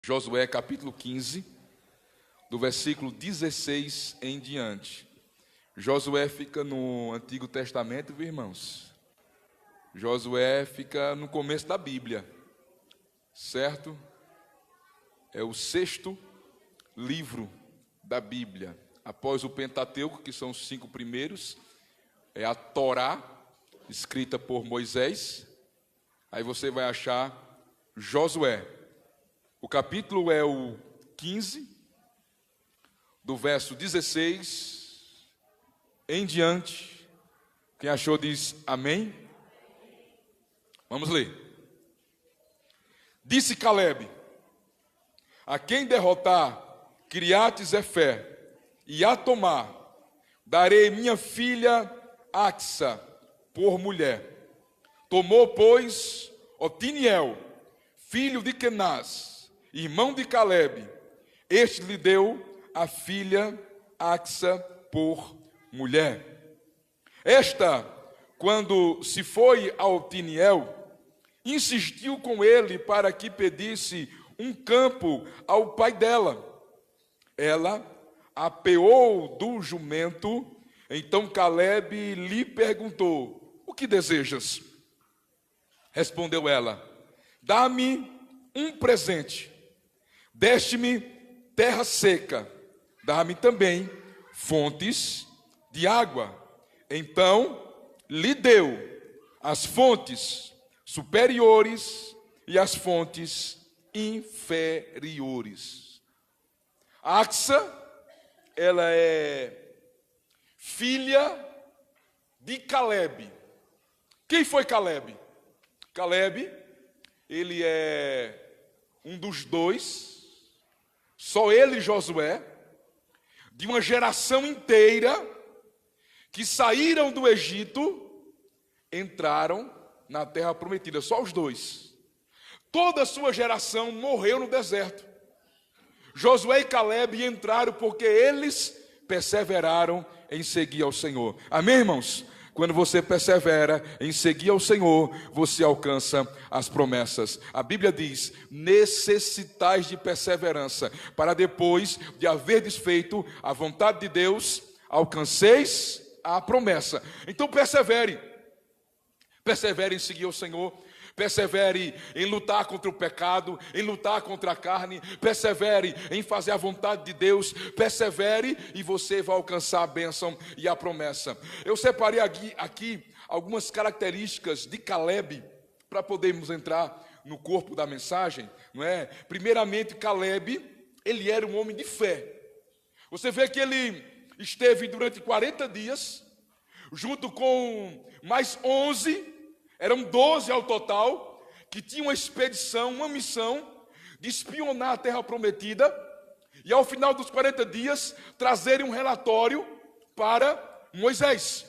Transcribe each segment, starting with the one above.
Josué capítulo 15, do versículo 16 em diante. Josué fica no Antigo Testamento, viu, irmãos? Josué fica no começo da Bíblia, certo? É o 6º livro da Bíblia. Após o Pentateuco, que são os 5 primeiros, é a Torá, escrita por Moisés. Aí você vai achar Josué. O capítulo é o 15, do verso 16 em diante. Quem achou diz amém. Vamos ler. Disse Calebe: a quem derrotar Quiriate-Zefé e a tomar, darei minha filha Axa por mulher. Tomou, pois, Otiniel, filho de Kenaz, irmão de Calebe, este lhe deu a filha Axa por mulher. Esta, quando se foi a Otiniel, insistiu com ele para que pedisse um campo ao pai dela. Ela apeou do jumento. Então Calebe lhe perguntou: o que desejas? Respondeu ela: dá-me um presente. Deste-me terra seca, dá-me também fontes de água. Então lhe deu as fontes superiores e as fontes inferiores. Axa, ela é filha de Calebe. Quem foi Calebe? Calebe, ele é um dos dois, só ele e Josué, de uma geração inteira que saíram do Egito, entraram na terra prometida, só os dois. Toda a sua geração morreu no deserto. Josué e Calebe entraram porque eles perseveraram em seguir ao Senhor. Amém, irmãos? Quando você persevera em seguir ao Senhor, você alcança as promessas. A Bíblia diz: necessitais de perseverança, para depois de haver desfeito a vontade de Deus, alcanceis a promessa. Então persevere. Persevere em seguir ao Senhor. Persevere em lutar contra o pecado, em lutar contra a carne. Persevere em fazer a vontade de Deus. Persevere e você vai alcançar a bênção e a promessa. Eu separei aqui algumas características de Calebe para podermos entrar no corpo da mensagem, não é? Primeiramente, Calebe, ele era um homem de fé. Você vê que ele esteve durante 40 dias, junto com mais 11, eram 12 ao total, que tinham uma expedição, uma missão de espionar a terra prometida, e ao final dos 40 dias, trazerem um relatório para Moisés.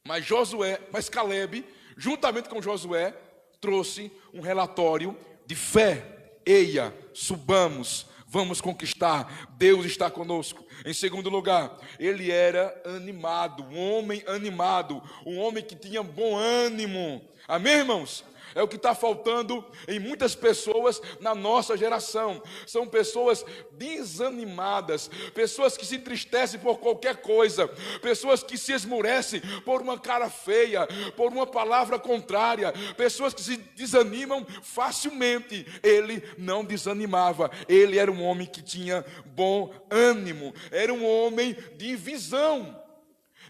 Mas Calebe, juntamente com Josué, trouxe um relatório de fé. Eia, subamos, vamos conquistar, Deus está conosco. Em segundo lugar, ele era animado, um homem animado, um homem que tinha bom ânimo. Amém, irmãos? É o que está faltando em muitas pessoas na nossa geração. São pessoas desanimadas, pessoas que se entristecem por qualquer coisa, pessoas que se esmurecem por uma cara feia, por uma palavra contrária, pessoas que se desanimam facilmente. Ele não desanimava, ele era um homem que tinha bom ânimo, era um homem de visão.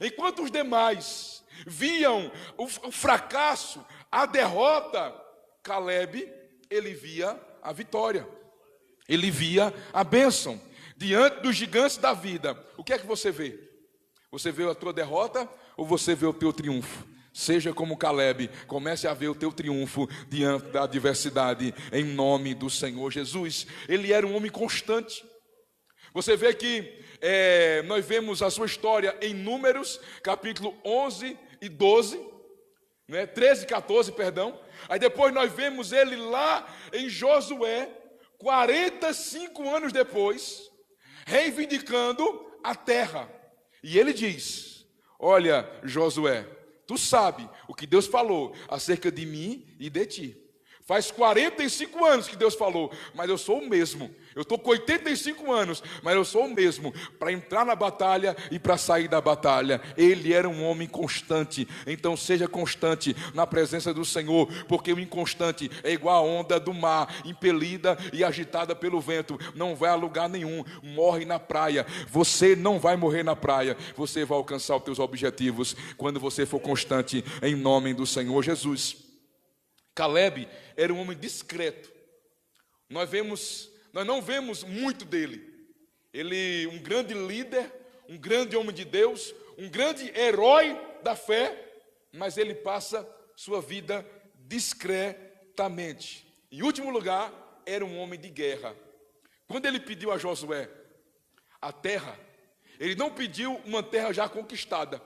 Enquanto os demais viam o fracasso, a derrota, Calebe, ele via a vitória, ele via a bênção. Diante dos gigantes da vida, o que é que você vê? Você vê a tua derrota ou você vê o teu triunfo? Seja como Calebe, comece a ver o teu triunfo diante da adversidade, em nome do Senhor Jesus. Ele era um homem constante. Você vê que nós vemos a sua história em Números, capítulo 11 e 12, 13 e 14, perdão. Aí depois nós vemos ele lá em Josué, 45 anos depois, reivindicando a terra. E ele diz: olha, Josué, tu sabe o que Deus falou acerca de mim e de ti. Faz 45 anos que Deus falou, mas eu sou o mesmo. Eu estou com 85 anos, mas eu sou o mesmo para entrar na batalha e para sair da batalha. Ele era um homem constante. Então seja constante na presença do Senhor, porque o inconstante é igual a onda do mar, impelida e agitada pelo vento. Não vai a lugar nenhum, morre na praia. Você não vai morrer na praia, você vai alcançar os teus objetivos quando você for constante em nome do Senhor Jesus. Caleb era um homem discreto. Nós não vemos muito dele. Ele, um grande líder, um grande homem de Deus, um grande herói da fé, mas ele passa sua vida discretamente. Em último lugar, era um homem de guerra. Quando ele pediu a Josué a terra, ele não pediu uma terra já conquistada.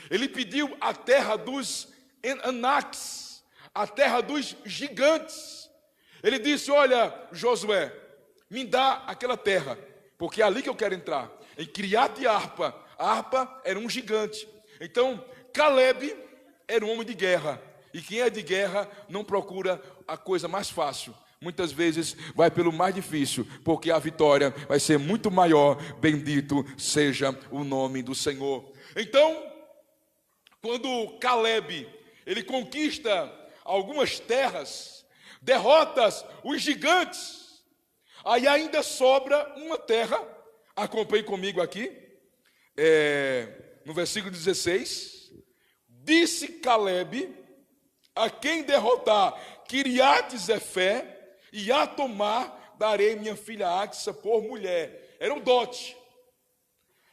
Ele pediu a terra dos Anaques, a terra dos gigantes. Ele disse: olha, Josué, me dá aquela terra, porque é ali que eu quero entrar, em Kiriat Arpa. A Arpa era um gigante. Então, Caleb era um homem de guerra, e quem é de guerra não procura a coisa mais fácil. Muitas vezes vai pelo mais difícil, porque a vitória vai ser muito maior. Bendito seja o nome do Senhor. Então, quando Caleb, ele conquista algumas terras, derrotas os gigantes, aí ainda sobra uma terra. Acompanhe comigo aqui, no versículo 16, disse Caleb: a quem derrotar Kiriat Zefé e a tomar, darei minha filha Axa por mulher. Era um dote,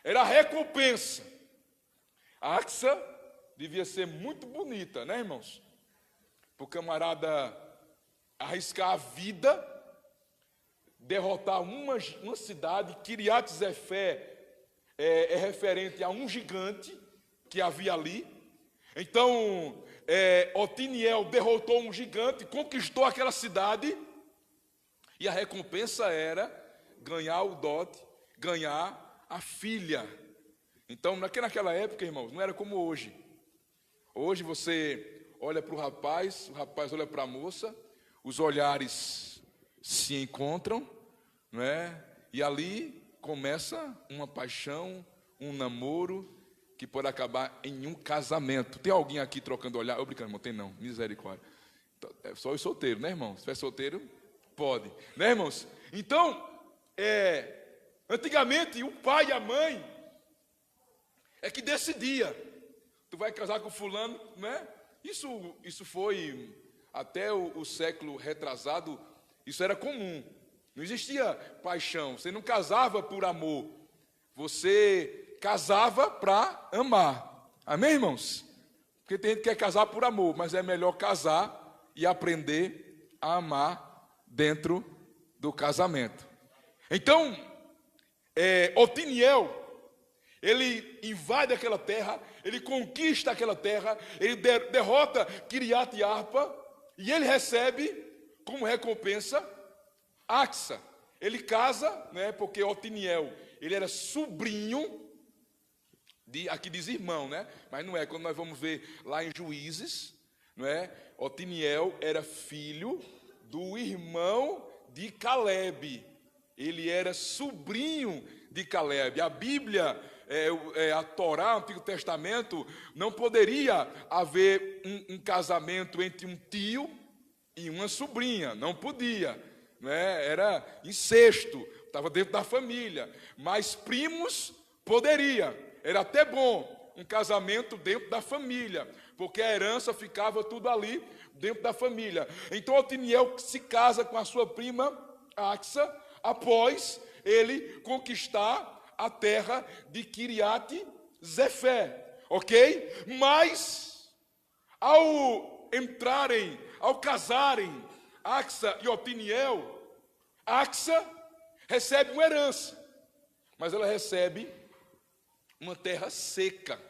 era a recompensa. A Axa devia ser muito bonita, né, irmãos? Para o camarada arriscar a vida, derrotar uma cidade. Kiriat Zefé é referente a um gigante que havia ali. Então, Otiniel derrotou um gigante, conquistou aquela cidade, e a recompensa era ganhar o dote, ganhar a filha. Então, naquela época, irmãos, não era como hoje. Hoje você olha para o rapaz olha para a moça, os olhares se encontram, não é? E ali começa uma paixão, um namoro, que pode acabar em um casamento. Tem alguém aqui trocando olhar? Eu brincando, irmão, tem não, misericórdia. É só os solteiros, né, irmão? Se for solteiro, pode, né, irmãos? Então, antigamente, o pai e a mãe é que decidia. Tu vai casar com fulano, né? Isso foi até o século retrasado, isso era comum. Não existia paixão, você não casava por amor, você casava para amar. Amém, irmãos? Porque tem gente que quer casar por amor, mas é melhor casar e aprender a amar dentro do casamento. Então, Otiniel, ele invade aquela terra, ele conquista aquela terra, ele derrota Kiriat Arpa, e ele recebe como recompensa Axa. Ele casa, né, porque Otiniel, ele era sobrinho, aqui diz irmão, né, mas não é. Quando nós vamos ver lá em Juízes, não é, Otiniel era filho do irmão de Caleb. Ele era sobrinho de Caleb. A Bíblia, a Torá, o Antigo Testamento, não poderia haver um casamento entre um tio e uma sobrinha, não podia, né? Era incesto, estava dentro da família, mas primos poderia. Era até bom um casamento dentro da família, porque a herança ficava tudo ali dentro da família. Então Otiniel se casa com a sua prima Axa, após ele conquistar a terra de Kiriat Zefé, ok? Mas, ao casarem Axa e Otiniel, Axa recebe uma herança, mas ela recebe uma terra seca.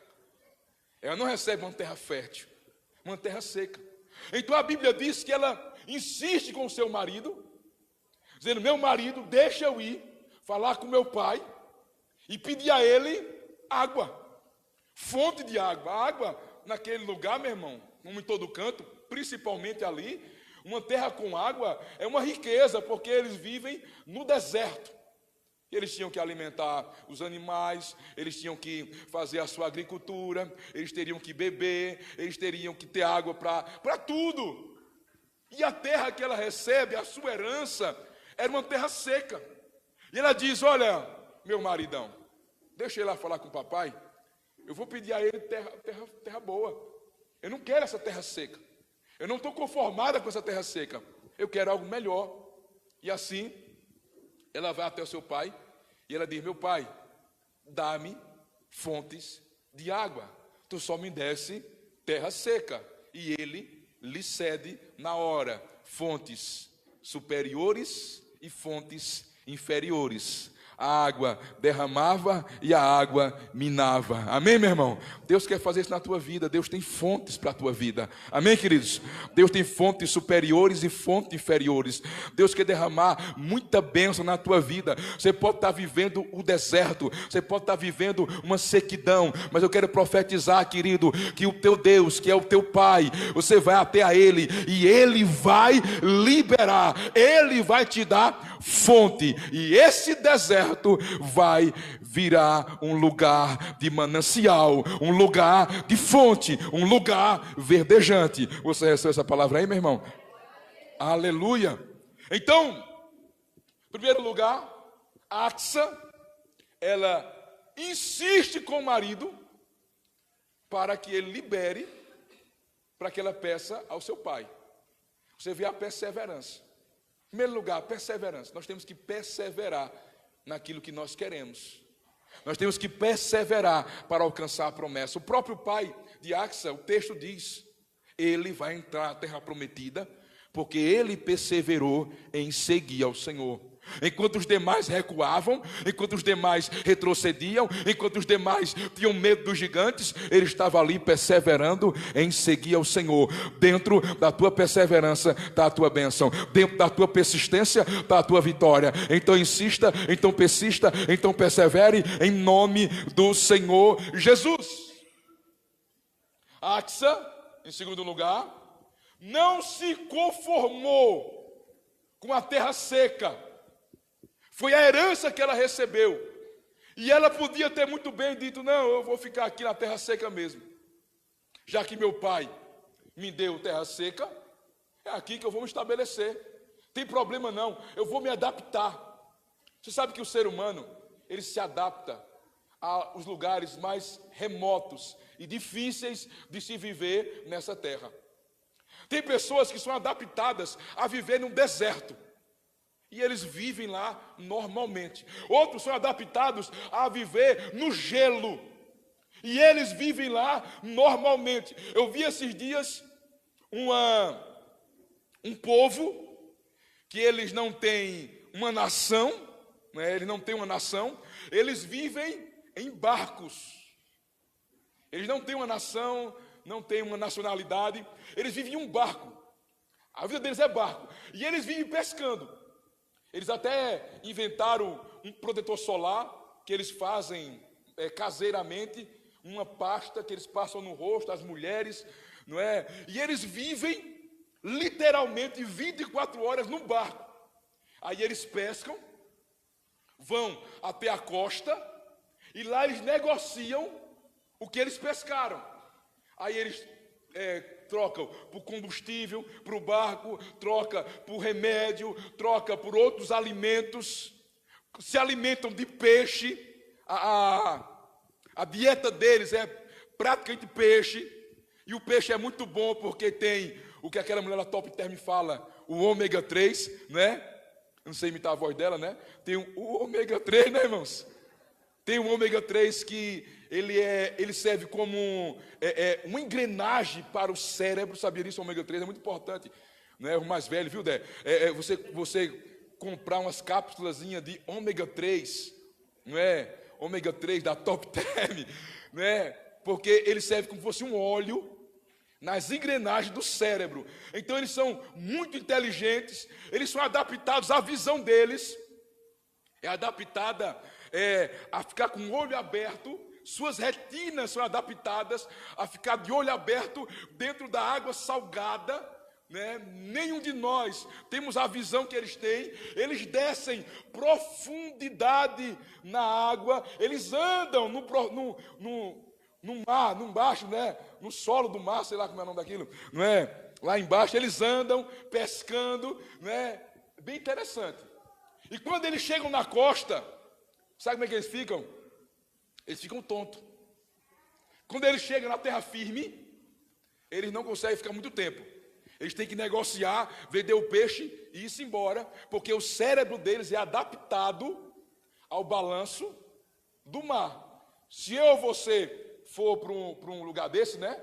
Ela não recebe uma terra fértil, uma terra seca. Então a Bíblia diz que ela insiste com o seu marido, dizendo: meu marido, deixa eu ir falar com meu pai e pedir a ele água, fonte de água. A água naquele lugar, meu irmão, como em todo canto, principalmente ali, Uma terra com água é uma riqueza, porque eles vivem no deserto. Eles tinham que alimentar os animais, eles tinham que fazer a sua agricultura, eles teriam que beber, eles teriam que ter água para tudo. E a terra que ela recebe, a sua herança, era uma terra seca. E ela diz: olha, meu maridão, deixa ele lá falar com o papai, eu vou pedir a ele terra boa. Eu não quero essa terra seca. Eu não estou conformada com essa terra seca. Eu quero algo melhor. E assim, ela vai até o seu pai e ela diz: meu pai, dá-me fontes de água. Tu só me desse terra seca. E ele lhe cede na hora fontes superiores e fontes inferiores. A água derramava e a água minava. Amém, meu irmão? Deus quer fazer isso na tua vida. Deus tem fontes para a tua vida. Amém, queridos? Deus tem fontes superiores e fontes inferiores. Deus quer derramar muita bênção na tua vida. Você pode estar vivendo o deserto, você pode estar vivendo uma sequidão, mas eu quero profetizar, querido, que o teu Deus, que é o teu Pai, você vai até a Ele e Ele vai liberar, Ele vai te dar fonte, e esse deserto vai virar um lugar de manancial, um lugar de fonte, um lugar verdejante. Você recebeu essa palavra aí, meu irmão? Aleluia! Então, em primeiro lugar, Axa, ela insiste com o marido para que ele libere, para que ela peça ao seu pai. Você vê a perseverança. Em primeiro lugar, perseverança. Nós temos que perseverar naquilo que nós queremos. Nós temos que perseverar para alcançar a promessa. O próprio pai de Axa, o texto diz, ele vai entrar na terra prometida, porque ele perseverou em seguir ao Senhor. Enquanto os demais recuavam, enquanto os demais retrocediam, enquanto os demais tinham medo dos gigantes, ele estava ali perseverando em seguir ao Senhor. Dentro da tua perseverança está a tua bênção, dentro da tua persistência está a tua vitória. Então insista, então persista, então persevere em nome do Senhor Jesus. Axa, em segundo lugar, não se conformou com a terra seca. Foi a herança que ela recebeu. E ela podia ter muito bem dito: não, eu vou ficar aqui na terra seca mesmo. Já que meu pai me deu terra seca, é aqui que eu vou me estabelecer. Tem problema não, eu vou me adaptar. Você sabe que o ser humano, ele se adapta aos lugares mais remotos e difíceis de se viver nessa terra. Tem pessoas que são adaptadas a viver num deserto. E eles vivem lá normalmente. Outros são adaptados a viver no gelo. E eles vivem lá normalmente. Eu vi esses dias um povo que eles não têm uma nação, né? Eles não têm uma nação. Eles vivem em barcos. Eles não têm uma nação, não têm uma nacionalidade. Eles vivem em um barco. A vida deles é barco. E eles vivem pescando. Eles até inventaram um protetor solar que eles fazem caseiramente, uma pasta que eles passam no rosto, as mulheres, não é? E eles vivem literalmente 24 horas no barco. Aí eles pescam, vão até a costa e lá eles negociam o que eles pescaram. Aí eles trocam por combustível, para o barco, troca por remédio, troca por outros alimentos, se alimentam de peixe, a dieta deles é praticamente peixe, e o peixe é muito bom porque tem o que aquela mulher da Top Term fala, o ômega 3, né? Não sei imitar a voz dela, né? Tem o ômega 3, né, irmãos? Tem o ômega 3 que ele serve como uma engrenagem para o cérebro. Sabia disso? O ômega 3 é muito importante. Não é o mais velho, viu, Dé? Você comprar umas cápsulas de ômega 3, não é? Ômega 3 da Top Term, não é? Porque ele serve como se fosse um óleo nas engrenagens do cérebro. Então eles são muito inteligentes, eles são adaptados, a visão deles é adaptada a ficar com o olho aberto, suas retinas são adaptadas a ficar de olho aberto dentro da água salgada, né? Nenhum de nós temos a visão que eles têm. Eles descem profundidade na água, eles andam no mar, no baixo, né? No solo do mar, sei lá como é o nome daquilo, não é? Lá embaixo eles andam pescando, né? Bem interessante. E quando eles chegam na costa, sabe como é que eles ficam? Eles ficam tontos. Quando eles chegam na terra firme, eles não conseguem ficar muito tempo. Eles têm que negociar, vender o peixe e ir-se embora, porque o cérebro deles é adaptado ao balanço do mar. Se eu ou você for para um lugar desse, né?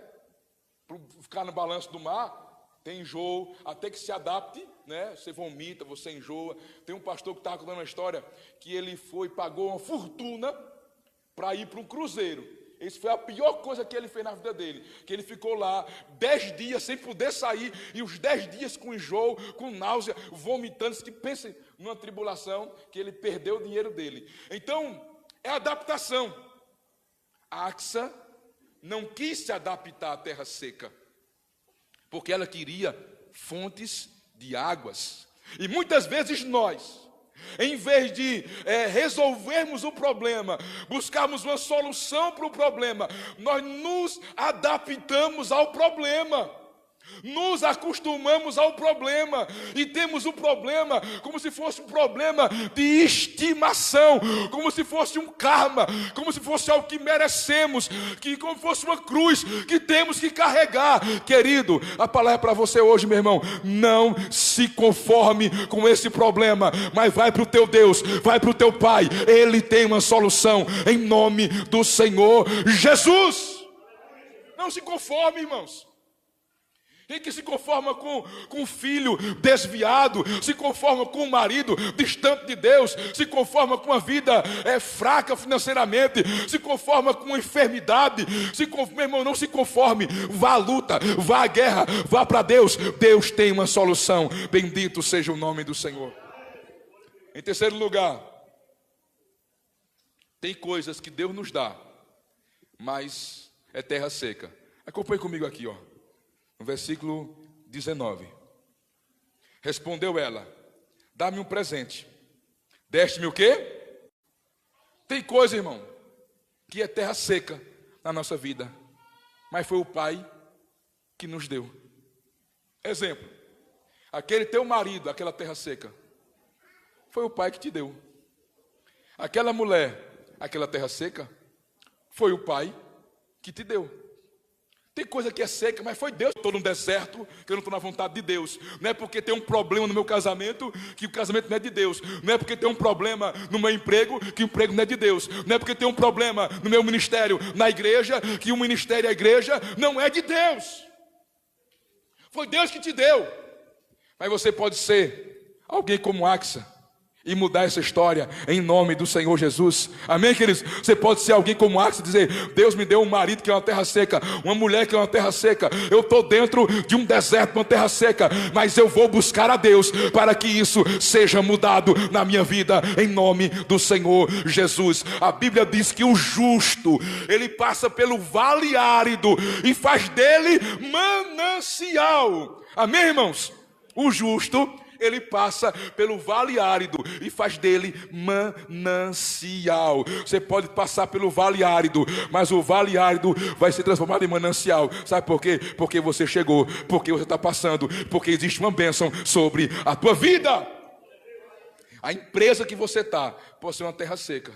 Para ficar no balanço do mar, tem enjoo, até que se adapte, né? Você vomita, você enjoa. Tem um pastor que estava contando uma história que ele pagou uma fortuna para ir para um cruzeiro. Isso foi a pior coisa que ele fez na vida dele, que ele ficou lá 10 dias sem poder sair, e os 10 dias com enjoo, com náusea, vomitando. Que pensem numa tribulação, que ele perdeu o dinheiro dele. Então, é adaptação. A Axa não quis se adaptar à terra seca, porque ela queria fontes de águas. E muitas vezes nós, em vez de resolvermos o problema, buscarmos uma solução para o problema, nós nos adaptamos ao problema, nos acostumamos ao problema, e temos o problema como se fosse um problema de estimação, como se fosse um karma, como se fosse algo que merecemos, como se fosse uma cruz que temos que carregar. Querido, a palavra é para você hoje, meu irmão. Não se conforme com esse problema, mas vai para o teu Deus, vai para o teu Pai. Ele tem uma solução, em nome do Senhor Jesus. Não se conforme, irmãos. Tem que se conforma com um filho desviado, se conforma com um marido distante de Deus, se conforma com uma vida fraca financeiramente, se conforma com uma enfermidade. Meu irmão, não se conforme. Vá à luta, vá à guerra, vá para Deus. Deus tem uma solução. Bendito seja o nome do Senhor. Em terceiro lugar, tem coisas que Deus nos dá, mas é terra seca. Acompanhe comigo aqui, ó. No versículo 19. Respondeu ela: dá-me um presente. Deste-me o quê? Tem coisa, irmão, que é terra seca na nossa vida, mas foi o Pai que nos deu. Exemplo: aquele teu marido, aquela terra seca, foi o Pai que te deu. Aquela mulher, aquela terra seca, foi o Pai que te deu. Tem coisa que é seca, mas foi Deus. Estou no deserto, que eu não estou na vontade de Deus. Não é porque tem um problema no meu casamento, que o casamento não é de Deus. Não é porque tem um problema no meu emprego, que o emprego não é de Deus. Não é porque tem um problema no meu ministério, na igreja, que o ministério e a igreja não é de Deus. Foi Deus que te deu. Mas você pode ser alguém como Axa e mudar essa história em nome do Senhor Jesus. Amém, queridos? Você pode ser alguém como Axa e dizer: Deus me deu um marido que é uma terra seca, uma mulher que é uma terra seca. Eu estou dentro de um deserto, uma terra seca, mas eu vou buscar a Deus para que isso seja mudado na minha vida, em nome do Senhor Jesus. A Bíblia diz que o justo, ele passa pelo vale árido e faz dele manancial. Amém, irmãos? O justo, ele passa pelo vale árido e faz dele manancial. Você pode passar pelo vale árido, mas o vale árido vai ser transformado em manancial. Sabe por quê? Porque você chegou, porque você está passando, porque existe uma bênção sobre a tua vida. A empresa que você está pode ser uma terra seca,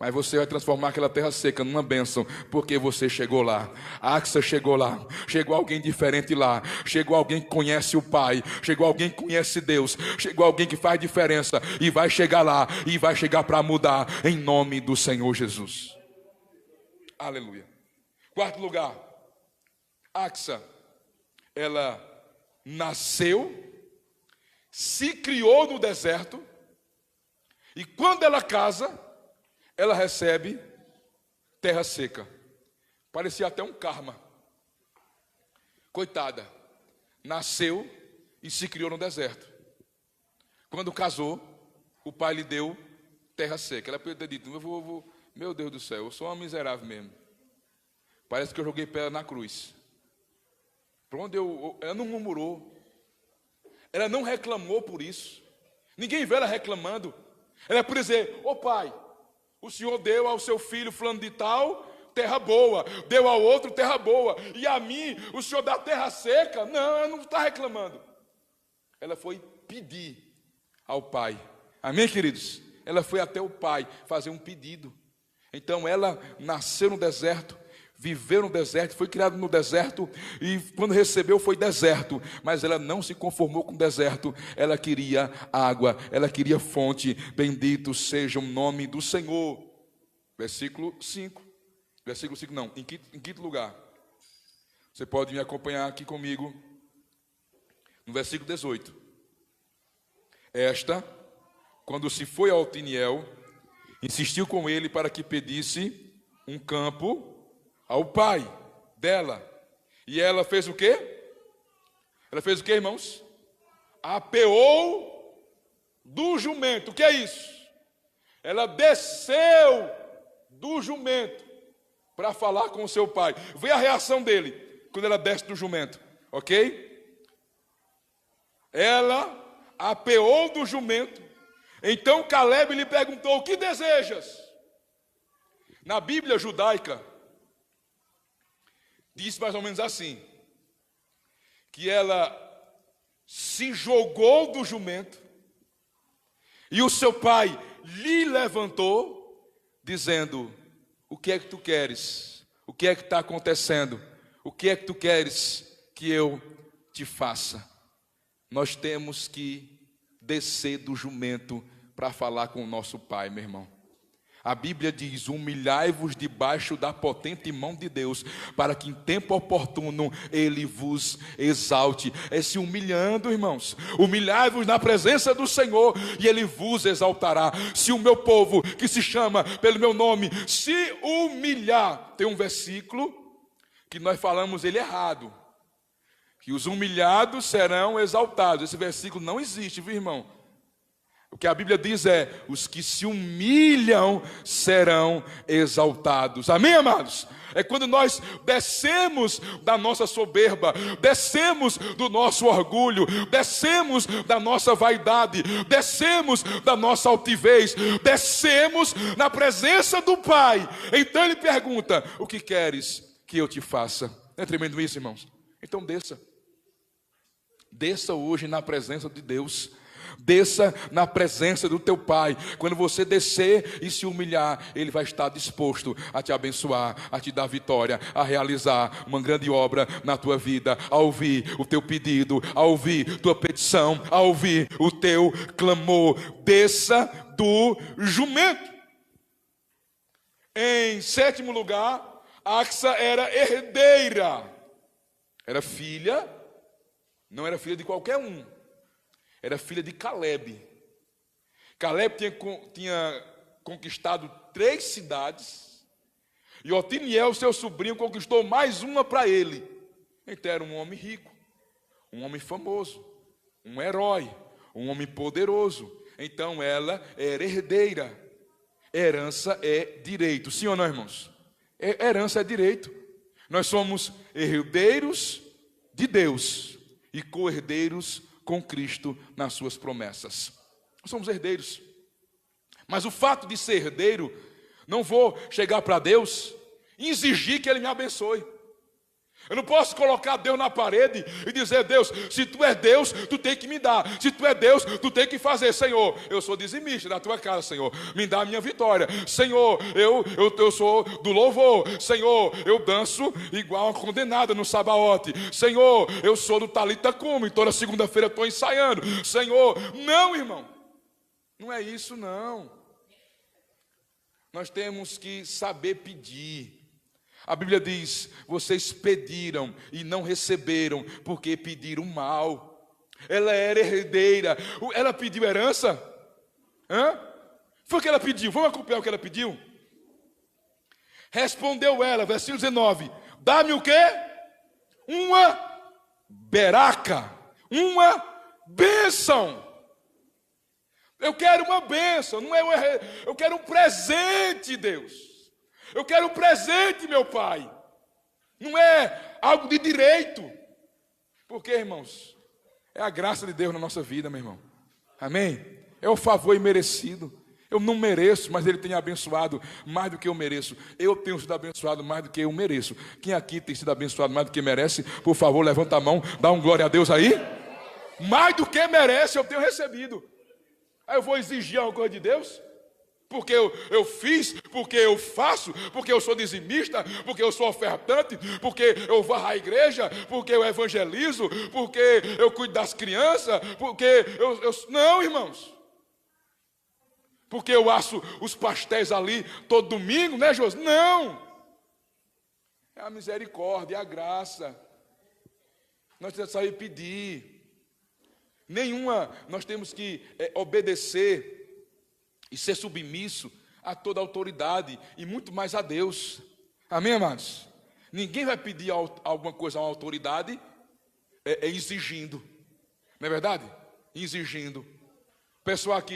mas você vai transformar aquela terra seca numa bênção, porque você chegou lá. A Axa chegou lá. Chegou alguém diferente lá. Chegou alguém que conhece o Pai. Chegou alguém que conhece Deus. Chegou alguém que faz diferença. E vai chegar lá. E vai chegar para mudar. Em nome do Senhor Jesus. Aleluia. Quarto lugar. Axa, ela nasceu, se criou no deserto. E quando ela casa, ela recebe terra seca. Parecia até um karma. Coitada. Nasceu e se criou no deserto. Quando casou, o pai lhe deu terra seca. Ela podia ter dito: meu Deus do céu, eu sou uma miserável mesmo. Parece que eu joguei pedra na cruz. Por onde ela não murmurou, Ela não reclamou por isso. Ninguém vê ela reclamando. Ela é por dizer: ô pai, o senhor deu ao seu filho fulano de tal terra boa, deu ao outro terra boa, e a mim o senhor dá terra seca. Não, ela não está reclamando. Ela foi pedir ao pai. Amém, queridos? Ela foi até o pai fazer um pedido. Então ela nasceu no deserto, viveu no deserto, foi criada no deserto, e quando recebeu foi deserto, mas ela não se conformou com o deserto. Ela queria água, ela queria fonte. Bendito seja o nome do Senhor. Versículo 5 não, em quinto lugar, você pode me acompanhar aqui comigo no versículo 18. Esta, quando se foi a Otiniel, insistiu com ele para que pedisse um campo ao pai dela. E ela fez o quê? Ela fez o quê, irmãos? Apeou do jumento. O que é isso? Ela desceu do jumento para falar com o seu pai. Vê a reação dele quando ela desce do jumento, ok? Ela apeou do jumento. Então Caleb lhe perguntou: o que desejas? Na Bíblia judaica diz mais ou menos assim, que ela se jogou do jumento e o seu pai lhe levantou, dizendo: o que é que tu queres? O que é que está acontecendo? O que é que tu queres que eu te faça? Nós temos que descer do jumento para falar com o nosso pai, meu irmão. A Bíblia diz: humilhai-vos debaixo da potente mão de Deus, para que em tempo oportuno Ele vos exalte. É se humilhando, irmãos. Humilhai-vos na presença do Senhor e Ele vos exaltará. Se o meu povo, que se chama pelo meu nome, se humilhar. Tem um versículo que nós falamos ele errado, que os humilhados serão exaltados. Esse versículo não existe, viu, irmão? O que a Bíblia diz é: os que se humilham serão exaltados. Amém, amados? É quando nós descemos da nossa soberba, descemos do nosso orgulho, descemos da nossa vaidade, descemos da nossa altivez, descemos na presença do Pai. Então Ele pergunta: o que queres que eu te faça? Não é tremendo isso, irmãos? Então desça. Desça hoje na presença de Deus. Desça na presença do teu pai. Quando você descer e se humilhar, Ele vai estar disposto a te abençoar, a te dar vitória, a realizar uma grande obra na tua vida, a ouvir o teu pedido, a ouvir tua petição, a ouvir o teu clamor. Desça do jumento. Em sétimo lugar, Axa era herdeira. Era filha, não era filha de qualquer um. Era filha de Caleb. Caleb tinha conquistado 3 cidades. E Otiniel, seu sobrinho, conquistou mais uma para ele. Então era um homem rico, um homem famoso, um herói, um homem poderoso. Então ela era herdeira. Herança é direito. Sim ou não, irmãos? Herança é direito. Nós somos herdeiros de Deus e co-herdeiros com Cristo nas suas promessas. Nós somos herdeiros. Mas o fato de ser herdeiro, não vou chegar para Deus e exigir que Ele me abençoe. Eu não posso colocar Deus na parede e dizer: Deus, se tu é Deus, tu tem que me dar. Se tu é Deus, tu tem que fazer. Senhor, eu sou dizimista da tua casa, Senhor, me dá a minha vitória. Senhor, eu sou do louvor. Senhor, eu danço igual uma condenada no sabaote. Senhor, eu sou do Talita Cume, toda segunda-feira estou ensaiando. Senhor, não, irmão, não é isso não. Nós temos que saber pedir. A Bíblia diz: vocês pediram e não receberam, porque pediram mal. Ela era herdeira. Ela pediu herança? Foi o que ela pediu. Vamos acompanhar o que ela pediu? Respondeu ela, versículo 19: dá-me o quê? Uma beraca, uma bênção. Eu quero uma bênção, não é eu quero um presente, Deus. Eu quero um presente, meu Pai. Não é algo de direito. Porque, irmãos, É a graça de Deus na nossa vida, meu irmão. Amém? É o favor imerecido. Eu não mereço, mas Ele tem abençoado mais do que eu mereço. Eu tenho sido abençoado mais do que eu mereço. Quem aqui tem sido abençoado mais do que merece? Por favor, levanta a mão, dá um glória a Deus aí. Mais do que merece eu tenho recebido. Aí eu vou exigir alguma coisa de Deus? Porque eu fiz, porque eu faço, porque eu sou dizimista, porque eu sou ofertante, porque eu varro a igreja, porque eu evangelizo, porque eu cuido das crianças, porque Não, irmãos. Porque eu asso os pastéis ali todo domingo, né, José? Não! É a misericórdia, é a graça. Nós temos que saber pedir. Nós temos que obedecer e ser submisso a toda autoridade e muito mais a Deus. Amém, amados? Ninguém vai pedir alguma coisa a uma autoridade exigindo. Não é verdade? Exigindo.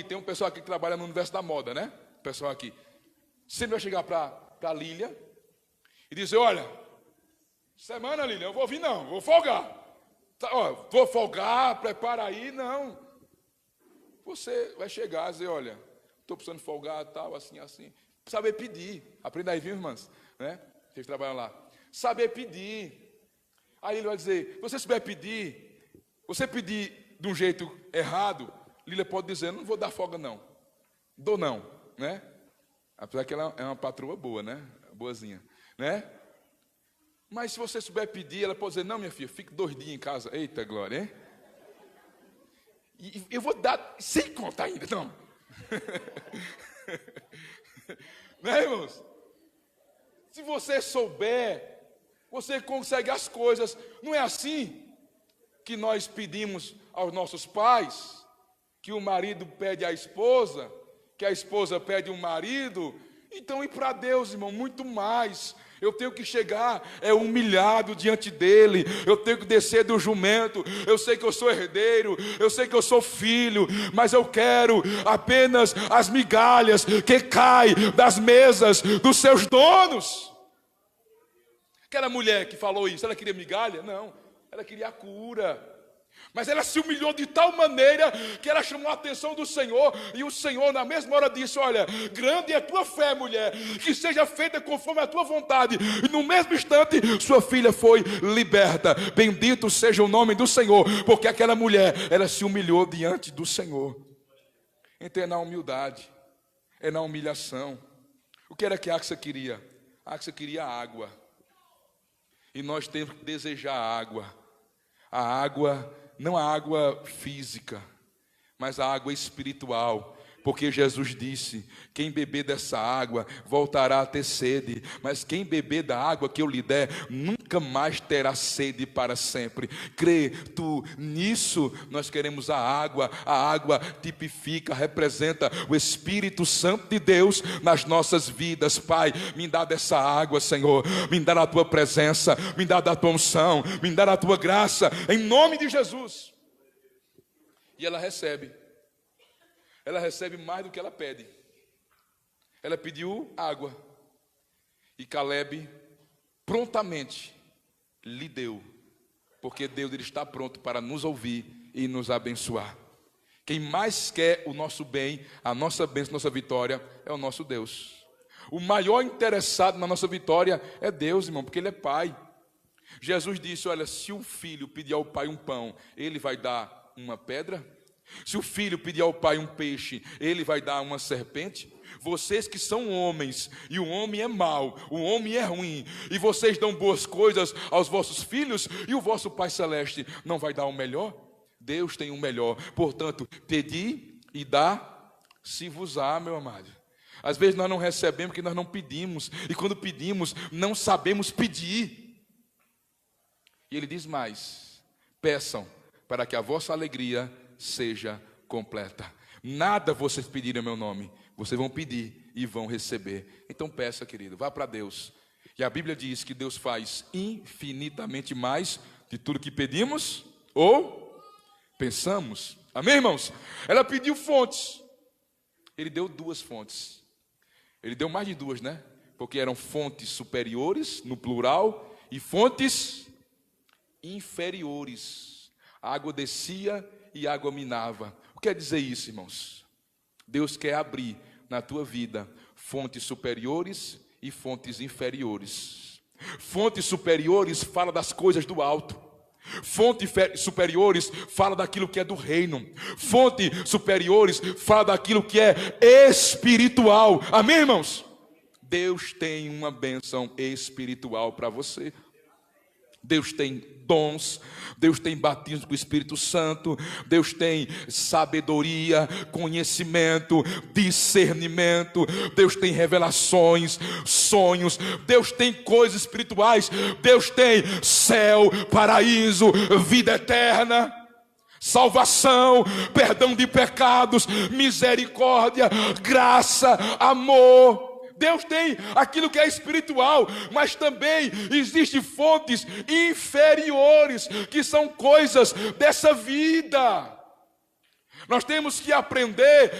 Tem um pessoal aqui que trabalha no universo da moda, né? Pessoal aqui. Sempre vai chegar para a Lília e dizer, olha, semana, Lília, eu vou vir não, vou folgar. Vou folgar, prepara aí, não. Você vai chegar e dizer, olha, estou precisando folgar, tal, assim, assim. Saber pedir. Aprenda aí, viu, irmãs? Né? Vocês trabalham lá. Saber pedir. Aí ele vai dizer, você souber pedir, você pedir de um jeito errado, Lília pode dizer, não vou dar folga não. Dou não, né? Apesar que ela é uma patroa boa, né? Boazinha, né? Mas se você souber pedir, ela pode dizer, não, minha filha, fique 2 dias em casa. Eita, glória, hein? E eu vou dar, sem contar ainda, não. Né, irmãos? Se você souber, você consegue as coisas. Não é assim que nós pedimos aos nossos pais, que o marido pede à esposa, que a esposa pede ao marido. Então, e para Deus, irmão, muito mais. Eu tenho que chegar humilhado diante dele. Eu tenho que descer do jumento. Eu sei que eu sou herdeiro, eu sei que eu sou filho, mas eu quero apenas as migalhas que caem das mesas dos seus donos. Aquela mulher que falou isso, ela queria migalha? Não, ela queria a cura. Mas ela se humilhou de tal maneira que ela chamou a atenção do Senhor. E o Senhor na mesma hora disse, olha, grande é a tua fé, mulher, que seja feita conforme a tua vontade. E no mesmo instante sua filha foi liberta. Bendito seja o nome do Senhor, porque aquela mulher, ela se humilhou diante do Senhor. Então é na humildade, é na humilhação. O que era que Axa queria? Axa queria água. E nós temos que desejar água. A água, não a água física, mas a água espiritual. Porque Jesus disse, quem beber dessa água voltará a ter sede, mas quem beber da água que eu lhe der, nunca mais terá sede para sempre. Crê tu nisso? Nós queremos a água tipifica, representa o Espírito Santo de Deus nas nossas vidas. Pai, me dá dessa água, Senhor, me dá da tua presença, me dá da tua unção, me dá da tua graça, em nome de Jesus. E ela recebe mais do que ela pede. Ela pediu água. E Caleb prontamente lhe deu. Porque Deus ele está pronto para nos ouvir e nos abençoar. Quem mais quer o nosso bem, a nossa bênção, a nossa vitória, é o nosso Deus. O maior interessado na nossa vitória é Deus, irmão, porque Ele é Pai. Jesus disse, olha, se o filho pedir ao pai um pão, ele vai dar uma pedra? Se o filho pedir ao pai um peixe, ele vai dar uma serpente? Vocês que são homens, e o homem é mau, o homem é ruim, e vocês dão boas coisas aos vossos filhos, e o vosso Pai Celeste não vai dar o melhor? Deus tem o melhor. Portanto, pedi e dá-se-vos-á, meu amado. Às vezes nós não recebemos porque nós não pedimos, e quando pedimos, não sabemos pedir. E ele diz mais, peçam para que a vossa alegria seja completa. Nada vocês pedirem em meu nome, vocês vão pedir e vão receber. Então peça, querido, vá para Deus. E a Bíblia diz que Deus faz infinitamente mais de tudo que pedimos ou pensamos. Amém, irmãos? Ela pediu fontes. Ele deu 2 fontes. Ele deu mais de 2, né? Porque eram fontes superiores, no plural, e fontes inferiores. A água descia e a água minava. O que quer dizer isso, irmãos? Deus quer abrir na tua vida fontes superiores e fontes inferiores. Fontes superiores fala das coisas do alto. Fontes superiores fala daquilo que é do reino. Fontes superiores fala daquilo que é espiritual. Amém, irmãos? Deus tem uma bênção espiritual para você. Deus tem dons, Deus tem batismo com o Espírito Santo, Deus tem sabedoria, conhecimento, discernimento, Deus tem revelações, sonhos, Deus tem coisas espirituais, Deus tem céu, paraíso, vida eterna, salvação, perdão de pecados, misericórdia, graça, amor. Deus tem aquilo que é espiritual, mas também existem fontes inferiores, que são coisas dessa vida. Nós temos que aprender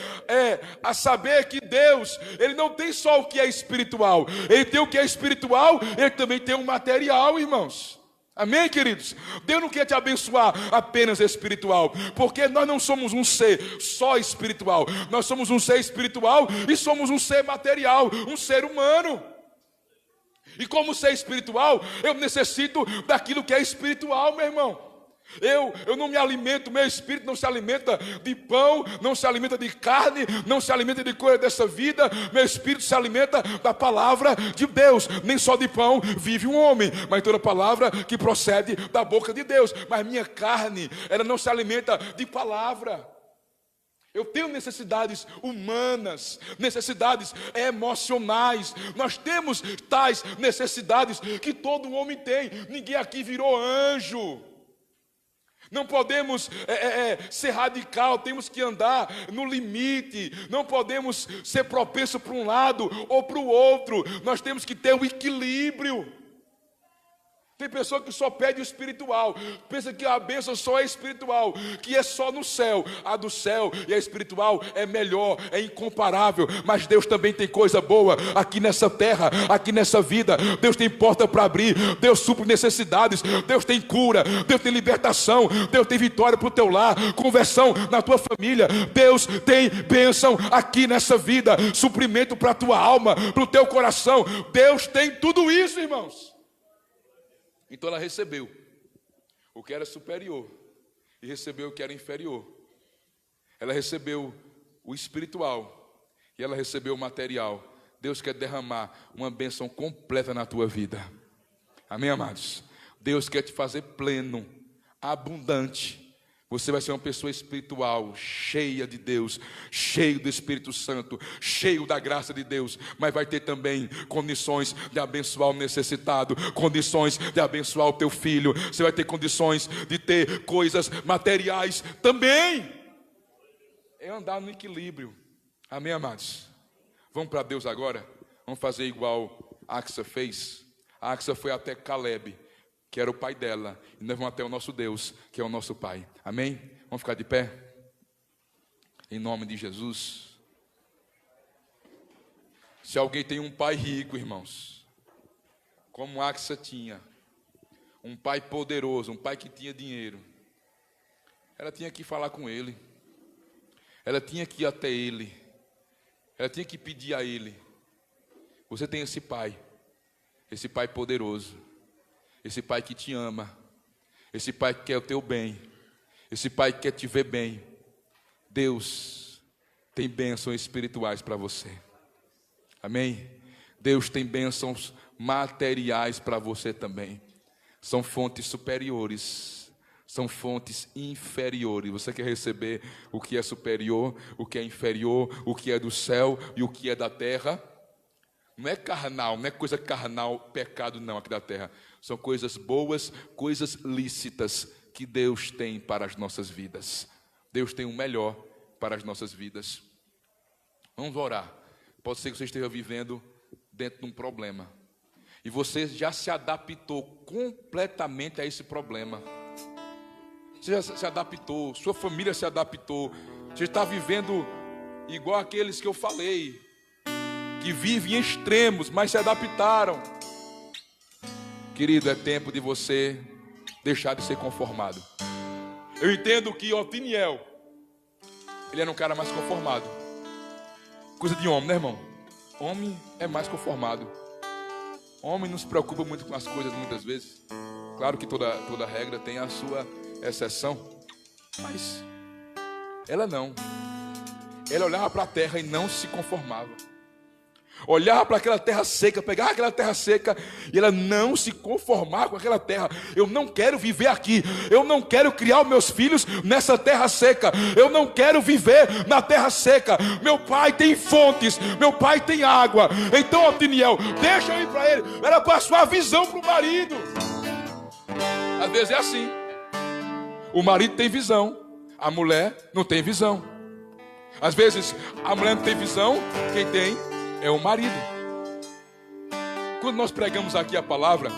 a saber que Deus, Ele não tem só o que é espiritual, Ele tem o que é espiritual, Ele também tem o material, irmãos. Amém, queridos? Deus não quer te abençoar apenas espiritual, porque nós não somos um ser só espiritual, nós somos um ser espiritual e somos um ser material, um ser humano. E como ser espiritual, eu necessito daquilo que é espiritual, meu irmão. Eu não me alimento, meu espírito não se alimenta de pão, não se alimenta de carne, não se alimenta de coisa dessa vida. Meu espírito se alimenta da palavra de Deus. Nem só de pão vive um homem, mas toda palavra que procede da boca de Deus. Mas minha carne, ela não se alimenta de palavra. Eu tenho necessidades humanas, necessidades emocionais. Nós temos tais necessidades que todo homem tem. Ninguém aqui virou anjo. Não podemos ser radical, temos que andar no limite. Não podemos ser propenso para um lado ou para o outro. Nós temos que ter um equilíbrio. Tem pessoa que só pede o espiritual, pensa que a bênção só é espiritual, que é só no céu. A do céu e a espiritual é melhor, é incomparável. Mas Deus também tem coisa boa aqui nessa terra, aqui nessa vida. Deus tem porta para abrir, Deus supre necessidades, Deus tem cura, Deus tem libertação, Deus tem vitória para o teu lar, conversão na tua família. Deus tem bênção aqui nessa vida, suprimento para a tua alma, para o teu coração. Deus tem tudo isso, irmãos. Então ela recebeu o que era superior e recebeu o que era inferior. Ela recebeu o espiritual e ela recebeu o material. Deus quer derramar uma bênção completa na tua vida. Amém, amados? Deus quer te fazer pleno, abundante. Você vai ser uma pessoa espiritual, cheia de Deus, cheio do Espírito Santo, cheio da graça de Deus, mas vai ter também condições de abençoar o necessitado, condições de abençoar o teu filho. Você vai ter condições de ter coisas materiais também. É andar no equilíbrio. Amém, amados? Vamos para Deus agora? Vamos fazer igual a Axa fez? A Axa foi até Caleb, que era o pai dela, e nós vamos até o nosso Deus, que é o nosso Pai. Amém? Vamos ficar de pé? Em nome de Jesus. Se alguém tem um pai rico, irmãos, como Axa tinha, um pai poderoso, um pai que tinha dinheiro, ela tinha que falar com ele, ela tinha que ir até ele, ela tinha que pedir a ele. Você tem esse pai poderoso, esse pai que te ama, esse pai que quer o teu bem, esse pai que quer te ver bem. Deus tem bênçãos espirituais para você. Amém? Deus tem bênçãos materiais para você também. São fontes superiores, são fontes inferiores. Você quer receber o que é superior, o que é inferior, o que é do céu e o que é da terra? Não é carnal, não é coisa carnal, pecado não aqui da terra. São coisas boas, coisas lícitas que Deus tem para as nossas vidas. Deus tem o melhor para as nossas vidas. Vamos orar. Pode ser que você esteja vivendo dentro de um problema e você já se adaptou completamente a esse problema. Você já se adaptou, sua família se adaptou. Você está vivendo igual aqueles que eu falei, que vivem em extremos, mas se adaptaram. Querido, é tempo de você deixar de ser conformado. Eu entendo que Otiniel, ele era um cara mais conformado. Coisa de homem, né, irmão? Homem é mais conformado. Homem não se preocupa muito com as coisas muitas vezes. Claro que toda regra tem a sua exceção. Mas ela não. Ela olhava para a terra e não se conformava. Olhava para aquela terra seca, pegava aquela terra seca e ela não se conformava com aquela terra. Eu não quero viver aqui. Eu não quero criar os meus filhos nessa terra seca. Eu não quero viver na terra seca. Meu pai tem fontes, meu pai tem água. Então, Otiniel, deixa eu ir para ele. Ela passou a visão para o marido. Às vezes é assim. O marido tem visão, a mulher não tem visão. Às vezes a mulher não tem visão, quem tem é o marido. Quando nós pregamos aqui a palavra,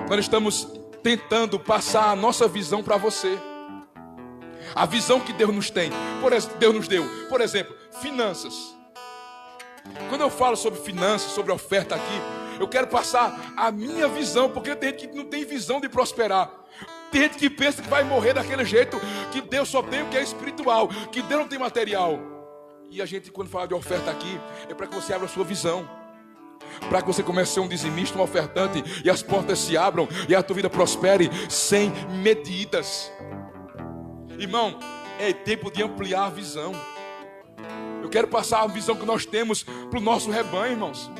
nós estamos tentando passar a nossa visão para você. A visão que Deus nos tem, Deus nos deu. Por exemplo, finanças. Quando eu falo sobre finanças, sobre oferta aqui, eu quero passar a minha visão, porque tem gente que não tem visão de prosperar. Tem gente que pensa que vai morrer daquele jeito, que Deus só tem o que é espiritual, que Deus não tem material. E a gente, quando fala de oferta aqui, é para que você abra a sua visão, para que você comece a ser um dizimista, um ofertante, e as portas se abram, e a tua vida prospere sem medidas. Irmão, é tempo de ampliar a visão. Eu quero passar a visão que nós temos para o nosso rebanho, irmãos.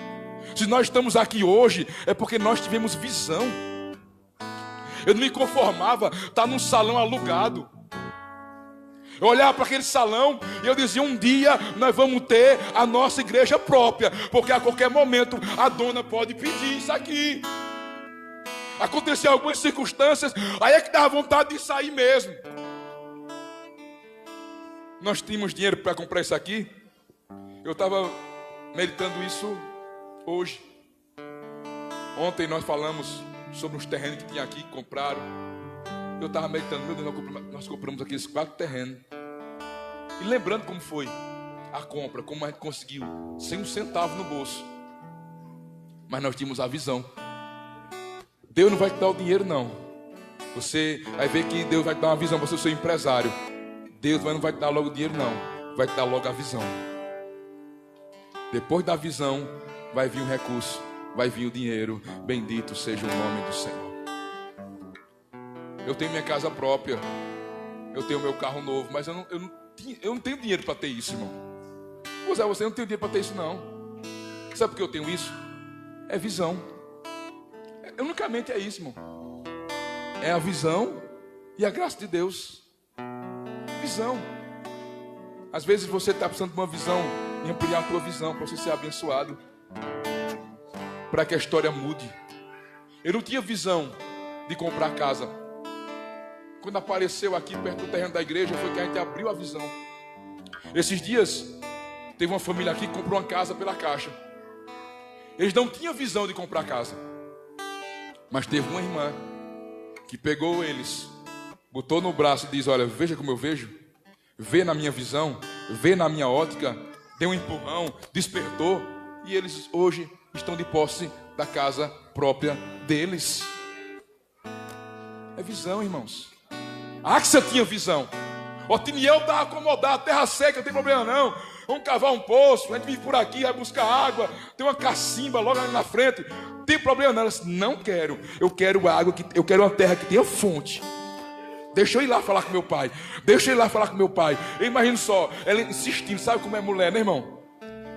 Se nós estamos aqui hoje, é porque nós tivemos visão. Eu não me conformava estar num salão alugado. Eu olhava para aquele salão e eu dizia, um dia nós vamos ter a nossa igreja própria, porque a qualquer momento a dona pode pedir isso aqui. Aconteciam algumas circunstâncias, aí é que dava vontade de sair mesmo. Nós tínhamos dinheiro para comprar isso aqui. Eu estava meditando isso hoje. Ontem nós falamos sobre os terrenos que tinha aqui, que compraram. Eu estava meditando, meu Deus, nós compramos aqueles 4 terrenos. E lembrando como foi a compra, como a gente conseguiu, sem um centavo no bolso. Mas nós tínhamos a visão. Deus não vai te dar o dinheiro, não. Você vai ver que Deus vai te dar uma visão, você é o seu empresário. Deus não vai te dar logo o dinheiro, não. Vai te dar logo a visão. Depois da visão, vai vir o recurso, vai vir o dinheiro. Bendito seja o nome do Senhor. Eu tenho minha casa própria, eu tenho meu carro novo, mas eu não tenho dinheiro para ter isso, irmão. Você não tem dinheiro para ter isso, não. Sabe por que eu tenho isso? É visão. Unicamente é isso, irmão. É a visão e a graça de Deus. Visão. Às vezes você está precisando de uma visão, e ampliar a tua visão para você ser abençoado, para que a história mude. Eu não tinha visão de comprar casa. Quando apareceu aqui perto do terreno da igreja, foi que a gente abriu a visão. Esses dias, teve uma família aqui que comprou uma casa pela Caixa. Eles não tinham visão de comprar casa. Mas teve uma irmã que pegou eles, botou no braço e diz, olha, veja como eu vejo. Vê na minha visão, vê na minha ótica. Deu um empurrão, despertou. E eles hoje estão de posse da casa própria deles. É visão, irmãos. Axa tinha visão. Otiniel estava acomodado, terra seca, não tem problema não. Vamos cavar um poço, a gente vive por aqui, vai buscar água. Tem uma cacimba logo ali na frente. Não tem problema não. Ela disse, não quero. Eu quero água, eu quero uma terra que tenha fonte. Deixa eu ir lá falar com meu pai. Deixa eu ir lá falar com meu pai. Eu imagino só, ela insistindo, sabe como é mulher, né, irmão?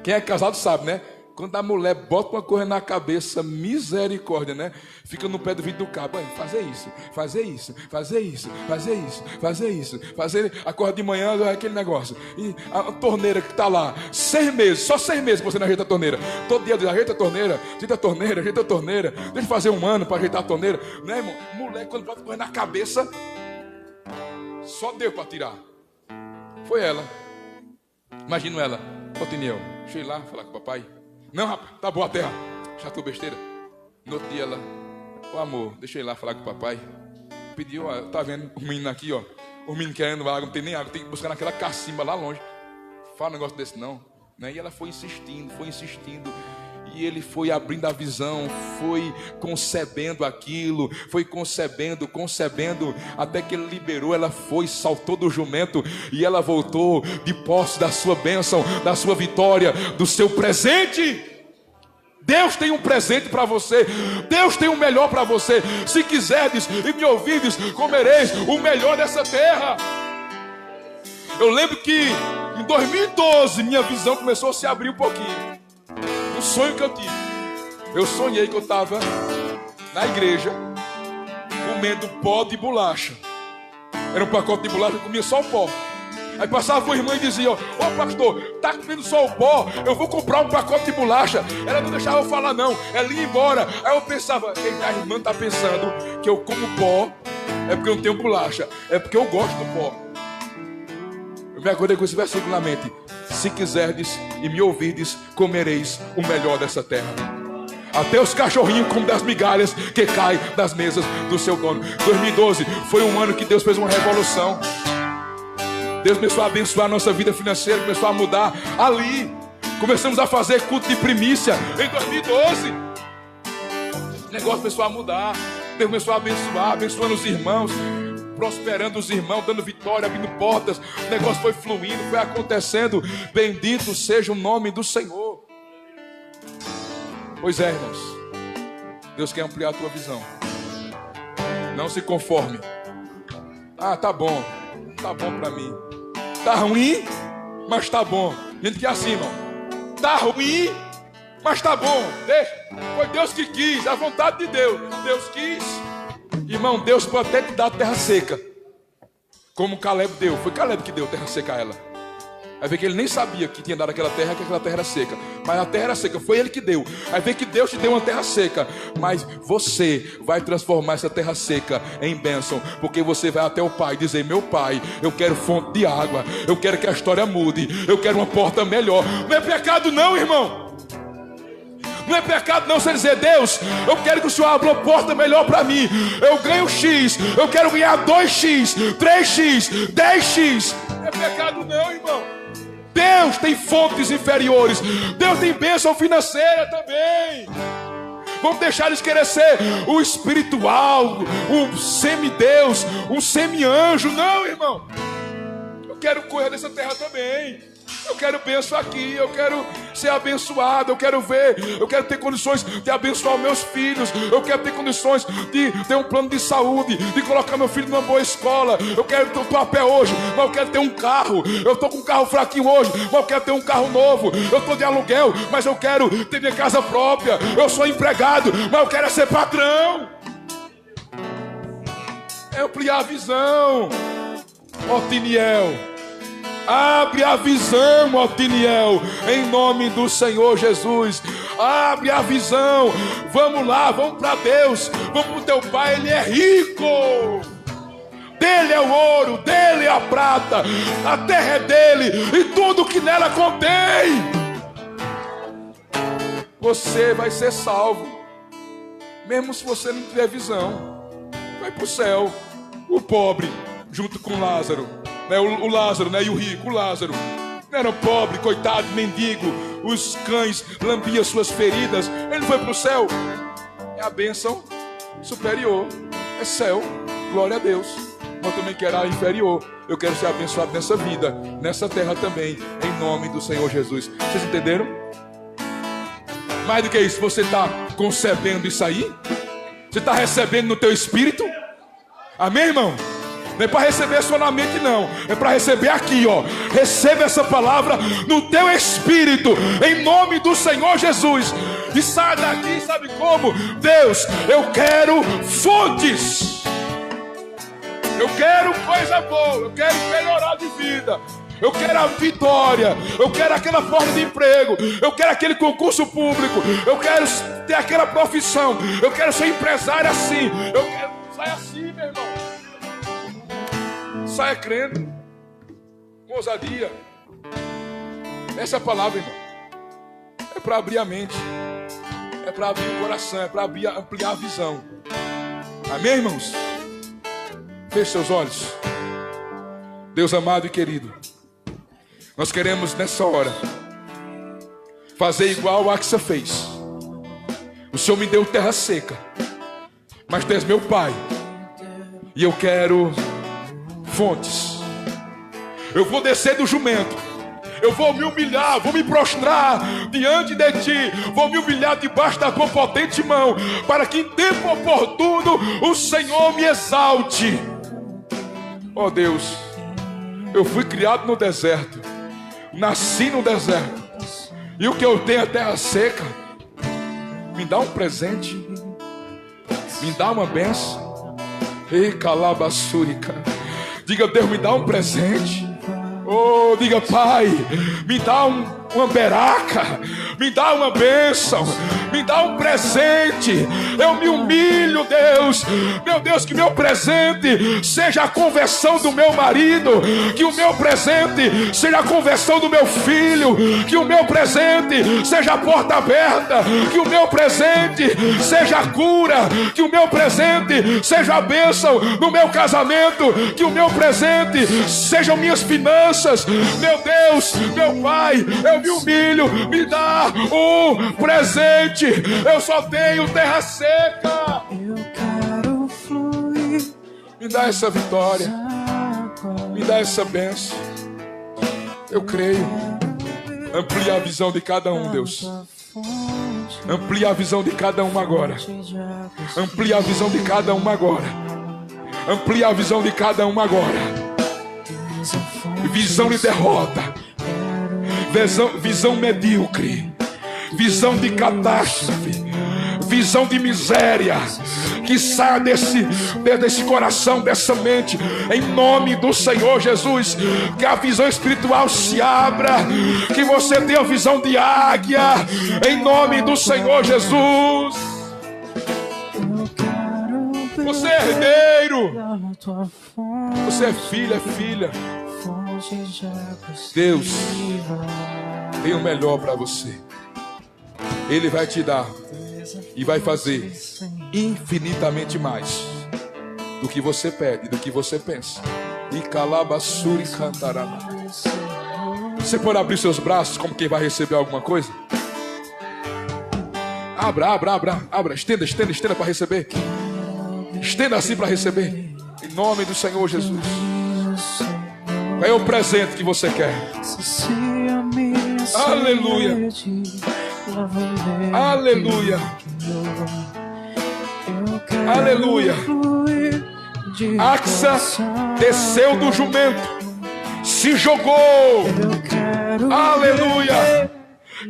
Quem é casado sabe, né? Quando a mulher bota uma coisa na cabeça, misericórdia, né? Fica no pé do vidro do carro. Fazer isso, fazer isso, fazer isso, fazer isso, fazer isso, fazer. Acorda de manhã, aquele negócio. E a torneira que está lá, 6 meses, só 6 meses que você não ajeita a torneira. Todo dia diz, ajeita a torneira, ajeita a torneira, ajeita a torneira. Deixa eu fazer um ano para ajeitar a torneira. Né, irmão? Mulher, quando bota coisa na cabeça, só deu para tirar. Foi ela. Imagino ela. Otiniel, deixa eu ir lá falar com o papai. Não, rapaz, tá boa a terra. Já tô besteira. No outro dia ela, amor, deixa eu ir lá falar com o papai. Pediu, ó, tá vendo o menino aqui, ó. O menino querendo água, não tem nem água, tem que buscar naquela cacimba lá longe. Fala um negócio desse não. Né? E ela foi insistindo. E ele foi abrindo a visão, foi concebendo aquilo, foi concebendo, até que ele liberou. Ela foi, saltou do jumento e ela voltou de posse da sua bênção, da sua vitória, do seu presente. Deus tem um presente para você, Deus tem o melhor para você. Se quiserdes e me ouvirdes, comereis o melhor dessa terra. Eu lembro que em 2012 minha visão começou a se abrir um pouquinho. Um sonho que eu tive. Eu sonhei que eu estava na igreja comendo pó de bolacha. Era um pacote de bolacha, eu comia só o pó. Aí passava uma irmã e dizia: ô pastor, tá comendo só o pó? Eu vou comprar um pacote de bolacha. Ela não deixava eu falar não, ela ia embora. Aí eu pensava: a irmã tá pensando que eu como pó é porque eu não tenho bolacha, é porque eu gosto do pó. Eu me acordei com esse versículo na mente: se quiserdes e me ouvirdes, comereis o melhor dessa terra. Até os cachorrinhos comem das migalhas que caem das mesas do seu dono. 2012 foi um ano que Deus fez uma revolução. Deus começou a abençoar a nossa vida financeira, começou a mudar ali. Começamos a fazer culto de primícia em 2012. O negócio começou a mudar. Deus começou a abençoar, abençoando os irmãos, prosperando os irmãos, dando vitória, abrindo portas. O negócio foi fluindo, foi acontecendo. Bendito seja o nome do Senhor. Pois é, irmãos, Deus quer ampliar a tua visão. Não se conforme. Ah, tá bom pra mim. Tá ruim, mas tá bom. Gente que é assim, irmão. Tá ruim, mas tá bom. Deixa. Foi Deus que quis, a vontade de Deus. Deus quis. Irmão, Deus pode até te dar terra seca, como Caleb deu. Foi Caleb que deu terra seca a ela. Aí vê que ele nem sabia que tinha dado aquela terra, que aquela terra era seca. Mas a terra era seca, foi ele que deu. Aí vê que Deus te deu uma terra seca, mas você vai transformar essa terra seca em bênção. Porque você vai até o Pai dizer: meu Pai, eu quero fonte de água, eu quero que a história mude, eu quero uma porta melhor. Não é pecado não, irmão. Não é pecado não você dizer: Deus, eu quero que o Senhor abra uma porta melhor para mim. Eu ganho X, eu quero ganhar 2X, 3X, 10X. Não é pecado não, irmão. Deus tem fontes inferiores. Deus tem bênção financeira também. Vamos deixar eles querer ser o espiritual, o semideus, um semi-anjo. Não, irmão. Eu quero correr dessa terra também. Eu quero bênção aqui, eu quero ser abençoado, eu quero ter condições de abençoar meus filhos, eu quero ter condições de ter um plano de saúde, de colocar meu filho numa boa escola. Eu quero ter um papel hoje, mas eu quero ter um carro. Eu estou com um carro fraquinho hoje, mas eu quero ter um carro novo. Eu estou de aluguel, mas eu quero ter minha casa própria. Eu sou empregado, mas eu quero ser patrão. É ampliar a visão. Otiniel, abre a visão, Otiniel, em nome do Senhor Jesus. Abre a visão. Vamos lá, vamos para Deus, vamos para o teu Pai. Ele é rico, dele é o ouro, dele é a prata, a terra é dele e tudo que nela contém. Você vai ser salvo, mesmo se você não tiver visão. Vai para o céu. O pobre junto com Lázaro, né? O Lázaro, né? E o rico, o Lázaro não era pobre, coitado, mendigo. Os cães lambiam suas feridas. Ele foi para o céu. É a bênção superior, é céu, glória a Deus. Mas eu também quero a inferior. Eu quero ser abençoado nessa vida, nessa terra também, em nome do Senhor Jesus. Vocês entenderam? Mais do que isso, você está concebendo isso aí? Você está recebendo no teu espírito? Amém, irmão? Não é para receber só na mente, não. É para receber aqui, ó. Receba essa palavra no teu espírito, em nome do Senhor Jesus. E sai daqui, sabe como? Deus, eu quero fontes. Eu quero coisa boa. Eu quero melhorar de vida. Eu quero a vitória. Eu quero aquela forma de emprego. Eu quero aquele concurso público. Eu quero ter aquela profissão. Eu quero ser empresário assim. Eu quero sair assim, meu irmão. Saia crendo, com ousadia. Essa é a palavra, irmão. É para abrir a mente, é para abrir o coração, é para ampliar a visão. Amém, irmãos? Feche seus olhos. Deus amado e querido, nós queremos nessa hora fazer igual a Axa fez. O Senhor me deu terra seca, mas Tu és meu Pai, e eu quero fontes. Eu vou descer do jumento, eu vou me humilhar, vou me prostrar diante de Ti, vou me humilhar debaixo da Tua potente mão, para que em tempo oportuno o Senhor me exalte. Ó Deus, eu fui criado no deserto, nasci no deserto, e o que eu tenho é terra seca. Me dá um presente, me dá uma bênção. Ei, calabassúrica. Diga, Deus, me dá um presente. Oh, diga, Pai, me dá uma beraca, me dá uma bênção, me dá um presente. Eu me humilho, Deus. Meu Deus, que meu presente seja a conversão do meu marido, que o meu presente seja a conversão do meu filho, que o meu presente seja a porta aberta, que o meu presente seja a cura, que o meu presente seja a bênção no meu casamento, que o meu presente sejam minhas finanças. Meu Deus, meu Pai, eu me humilho, me dá um presente. Eu só tenho terra seca. Eu quero fluir. Me dá essa vitória, me dá essa bênção. Eu creio. Amplia a visão de cada um, Deus. Amplia a visão de cada um agora. Amplia a visão de cada um agora. Amplia a visão de cada um agora. Visão de derrota, visão medíocre, visão de catástrofe, visão de miséria, que saia desse coração, dessa mente, em nome do Senhor Jesus. Que a visão espiritual se abra, que você tenha a visão de águia, em nome do Senhor Jesus. Você é herdeiro, você é filho, é filha. Deus tem o melhor para você. Ele vai te dar e vai fazer infinitamente mais do que você pede, do que você pensa. E calabassuri cantará. Você pode abrir seus braços como quem vai receber alguma coisa? Abra, estenda para receber. Estenda assim para receber. Em nome do Senhor Jesus. Qual é o presente que você quer? Aleluia. Aleluia. Aleluia. Axa desceu do jumento, se jogou. Aleluia.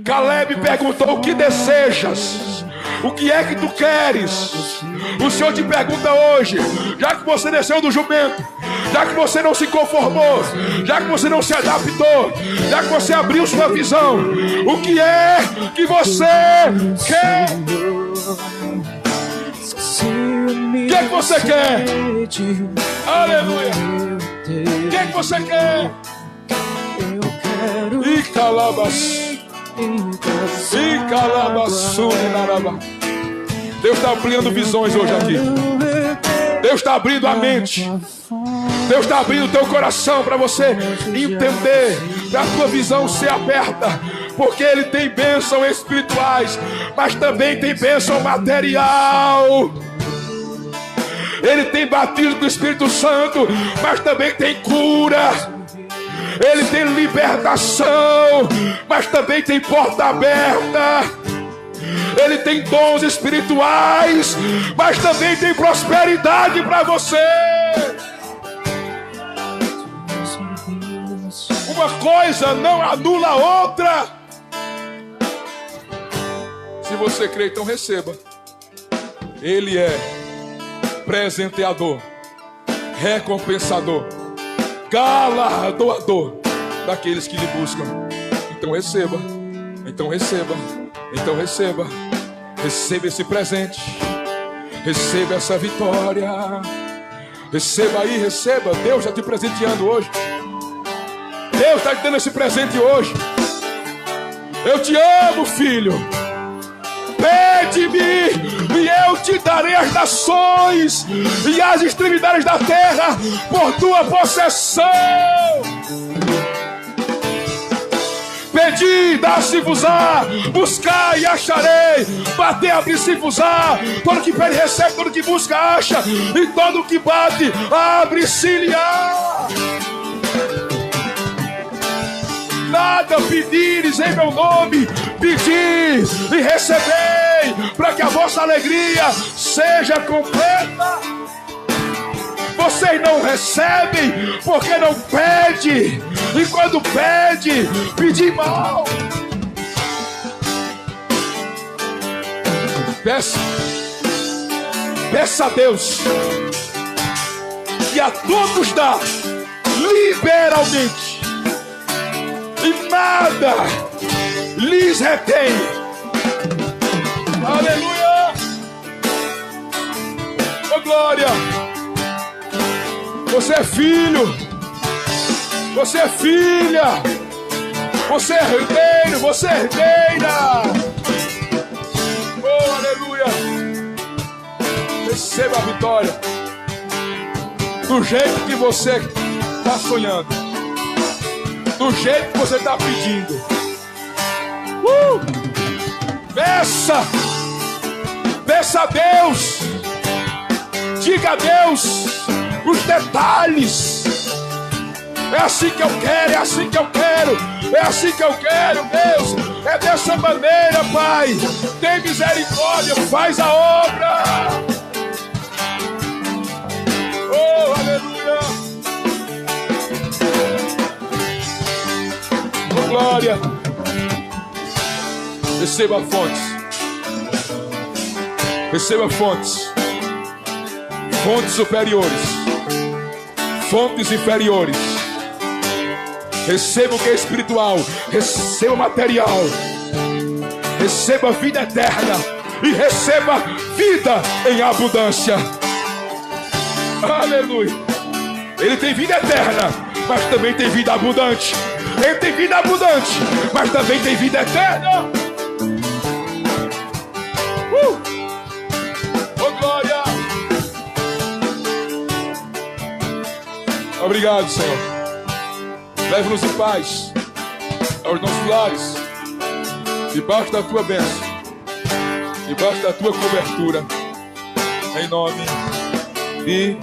Caleb perguntou: o que desejas? O que é que tu queres? O Senhor te pergunta hoje, já que você desceu do jumento, já que você não se conformou, já que você não se adaptou, já que você abriu sua visão, o que é que você quer? O que é que você quer? Aleluia. O que é que você quer? E calabas. E calabassuri naraba. Deus está ampliando visões hoje aqui. Deus está abrindo a mente. Deus está abrindo o teu coração para você entender, para a tua visão ser aberta, porque Ele tem bênçãos espirituais, mas também tem bênção material. Ele tem batismo do Espírito Santo, mas também tem cura. Ele tem libertação, mas também tem porta aberta. Ele tem dons espirituais, mas também tem prosperidade para você. Uma coisa não anula a outra. Se você crê, então receba. Ele é presenteador, recompensador, galardoador daqueles que lhe buscam. Então receba, então receba, então receba. Receba esse presente, receba essa vitória. Receba aí, receba. Deus está te presenteando hoje. Deus está te dando esse presente hoje. Eu te amo, filho. Pede-me e eu te darei as nações e as extremidades da terra por tua possessão. Pedi, dá-se-vos-á, buscai e acharei, bater, abrir-se-vos-á. Todo que pede, recebe, todo que busca, acha, e todo que bate, abre-se-lhe-á. Nada pedires em meu nome, pedis e recebei, para que a vossa alegria seja completa. Vocês não recebem porque não pedem, e quando pede, pedi mal. Peça a Deus, que a todos dá liberalmente, e nada lhes retém. Aleluia! Oh glória! Você é filho, você é filha, você é herdeiro, você é herdeira. Oh aleluia! Receba a vitória do jeito que você está sonhando, do jeito que você está pedindo. Peça a Deus, diga a Deus os detalhes. É assim que eu quero, é assim que eu quero, é assim que eu quero, Deus. É dessa maneira, Pai. Tem misericórdia, faz a obra. Oh, aleluia. Oh, glória. Receba fontes. Receba fontes. Fontes superiores. Fontes inferiores. Receba o que é espiritual. Receba material. Receba vida eterna. E receba vida em abundância. Aleluia. Ele tem vida eterna, mas também tem vida abundante. Ele tem vida abundante, mas também tem vida eterna. Oh glória. Obrigado, Senhor. Leva-nos em paz aos nossos lares, debaixo da tua bênção, debaixo da tua cobertura, em nome de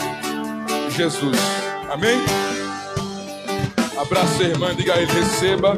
Jesus. Amém? Abraça a irmã, diga a ele: receba